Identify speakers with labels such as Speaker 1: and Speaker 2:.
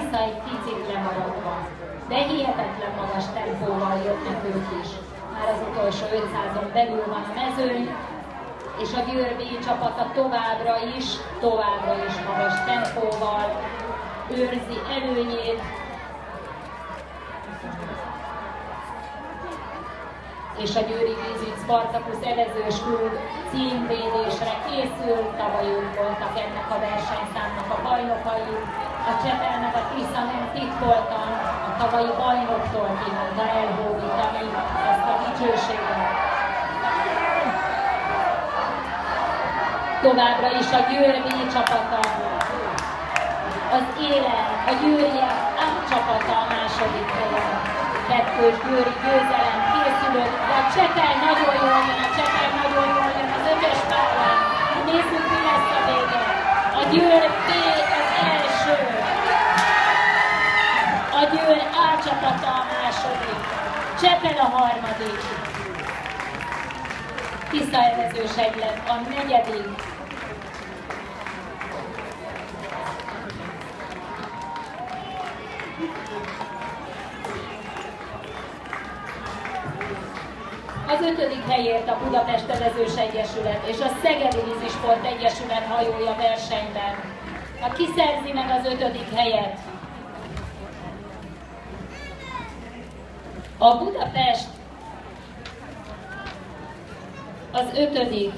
Speaker 1: Tisza egy picit lemaradva, de hihetetlen magas tempóval jöttek ők is. Már az utolsó 500-on belül van a mezőny, és a Győr B csapata továbbra is magas tempóval őrzi előnyét. És a Győri Vízügy Spartacus evezős klub címvédésre készül. Tavaly ők voltak ennek a versenyszámnak a bajnokai. A Csepelnek a Tisza nem titkoltan a tavalyi bajnoktól kívánta elhódítani ezt a dicsőséget. Továbbra is a Győr B csapata az élen, a győriek átcsapata a második helyen. Kettős győri győzelem készülött, de a Csepel nagyon jól jön, az ötös pályán. Nézzük, mi lesz a vége. A Győr B az első. A Győr A csapata a második. Csepel a harmadik. Tisza evezőseglet a negyedik. Az 5. helyért a Budapest Evezős Egyesület és a Szegedi Vízisport Egyesület hajója versenyben. Ha kiszerzi meg az 5. helyet, a Budapest az 5.